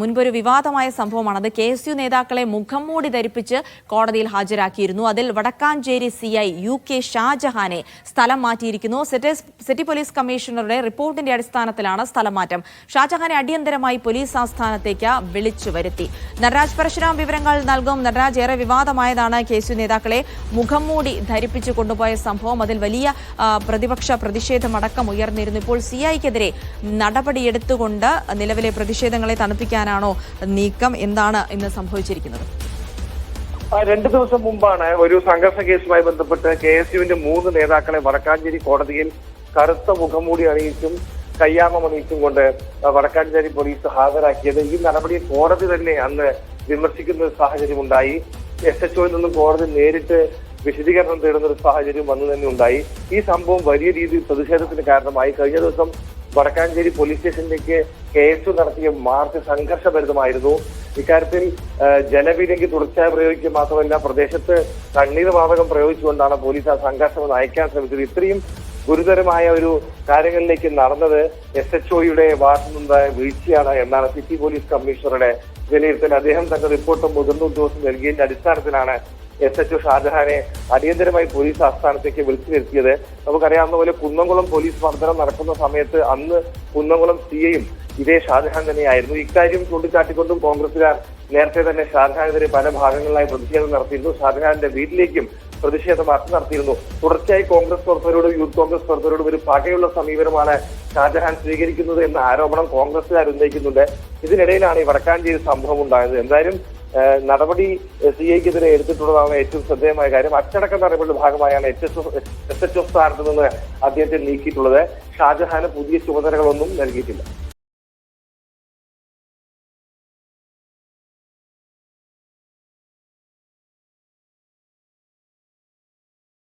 മുൻപൊരു വിവാദമായ സംഭവമാണ്. അത് KSU നേതാക്കളെ മുഖം മൂടി ധരിപ്പിച്ച് കോടതിയിൽ ഹാജരാക്കിയിരുന്നു. അതിൽ വടക്കാഞ്ചേരി CI UK ഷാജഹാനെ സ്ഥലം മാറ്റിയിരിക്കുന്നു. സിറ്റി പോലീസ് കമ്മീഷണറുടെ റിപ്പോർട്ടിന്റെ അടിസ്ഥാനത്തിലാണ് സ്ഥലം മാറ്റം. ഷാജഹാനെ അടിയന്തരമായി പോലീസ് ആസ്ഥാനത്തേക്ക് വിളിച്ചു വരുത്തി. നടരാജ് പരശുരാം വിവരങ്ങൾ നൽകും. നടരാജ്, ഏറെ വിവാദമായതാണ് KSU നേതാക്കളെ മുഖം മൂടി ധരിപ്പിച്ചു കൊണ്ടുപോയ സംഭവം. അതിൽ വലിയ പ്രതിപക്ഷ പ്രതിഷേധമടക്കം ഉയർന്നിരുന്നു. ഇപ്പോൾ CIക്കെതിരെ നടപടിയെടുത്തുകൊണ്ട് നിലവിലെ പ്രതിഷേധങ്ങളെ തണുപ്പിക്കാനാണോ നീക്കം? എന്താണ് ഇന്ന് സംഭവിച്ചിരിക്കുന്നത്? 2 ദിവസം മുമ്പാണ് ഒരു സംഘർഷ കേസുമായി ബന്ധപ്പെട്ട് KSUവിന്റെ 3 നേതാക്കളെ വടക്കാഞ്ചേരി കോടതിയിൽ കറുത്ത മുഖംമൂടി അണിയിച്ചും കയ്യാമം അണിയിച്ചും കൊണ്ട് വടക്കാഞ്ചേരി പോലീസ് ഹാജരാക്കിയത്. ഈ നടപടിയെ കോടതി തന്നെ അന്ന് വിമർശിക്കുന്ന ഒരു സാഹചര്യം ഉണ്ടായി. SHOയിൽ നിന്നും കോടതി നേരിട്ട് വിശദീകരണം തേടുന്ന ഒരു സാഹചര്യം വന്നു തന്നെ ഉണ്ടായി. ഈ സംഭവം വലിയ രീതിയിൽ പ്രതിഷേധത്തിന് കാരണമായി. കഴിഞ്ഞ ദിവസം വടക്കാഞ്ചേരി പോലീസ് സ്റ്റേഷനിലേക്ക് KSU നടത്തിയ മാർച്ച് സംഘർഷഭരിതമായിരുന്നു. ഇക്കാര്യത്തിൽ ജലപീരങ്കി തുടർച്ചയായി പ്രയോഗിക്കുക മാത്രമല്ല, പ്രദേശത്ത് കണ്ണീർ വാതകം പ്രയോഗിച്ചുകൊണ്ടാണ് പോലീസ് ആ സംഘർഷം നയിക്കാൻ ശ്രമിച്ചത്. ഇത്രയും ഗുരുതരമായ ഒരു കാര്യങ്ങളിലേക്ക് നടന്നത് SHOയുടെ ഭാഗത്തു നിന്നുണ്ടായ വീഴ്ചയാണ് എന്നാണ് സിറ്റി പോലീസ് കമ്മീഷണറുടെ വിലയിരുത്തൽ. അദ്ദേഹം തന്റെ റിപ്പോർട്ട് മുതിർന്ന ഉദ്യോഗസ്ഥർ നൽകിയതിന്റെ അടിസ്ഥാനത്തിലാണ് SHO ഷാജഹാനെ അടിയന്തരമായി പോലീസ് ആസ്ഥാനത്തേക്ക് വിളിച്ചു വരുത്തിയത്. നമുക്കറിയാവുന്ന പോലെ കുന്നംകുളം പോലീസ് മർദ്ദനം നടക്കുന്ന സമയത്ത് അന്ന് കുന്നംകുളം CIയും ഇതേ ഷാജഹാൻ തന്നെയായിരുന്നു. ഇക്കാര്യം ചൂണ്ടിക്കാട്ടിക്കൊണ്ടും കോൺഗ്രസുകാർ നേരത്തെ തന്നെ ഷാജഹാനെതിരെ പല ഭാഗങ്ങളിലായി പ്രതിഷേധം നടത്തിയിരുന്നു. ഷാജഹാന്റെ വീട്ടിലേക്കും പ്രതിഷേധ മാർച്ച് നടത്തിയിരുന്നു. തുടർച്ചയായി കോൺഗ്രസ് പ്രവർത്തകരോടും യൂത്ത് കോൺഗ്രസ് പ്രവർത്തകരോടും ഒരു പകയുള്ള സമീപനമാണ് ഷാജഹാൻ സ്വീകരിക്കുന്നത് എന്ന ആരോപണം കോൺഗ്രസുകാർ ഉന്നയിക്കുന്നുണ്ട്. ഇതിനിടയിലാണ് ഈ വടക്കാഞ്ചേരി സംഭവം ഉണ്ടായത്. എന്തായാലും നടപടി CIക്കെതിരെ എടുത്തിട്ടുള്ളതാണ് ഏറ്റവും ശ്രദ്ധേയമായ കാര്യം. അച്ചടക്ക നടപടിയുടെ ഭാഗമായാണ് SHO സ്ഥാനത്ത് നിന്ന് അദ്ദേഹത്തെ നീക്കിയിട്ടുള്ളത്. ഷാജഹാന് പുതിയ ചുമതലകളൊന്നും നൽകിയിട്ടില്ല.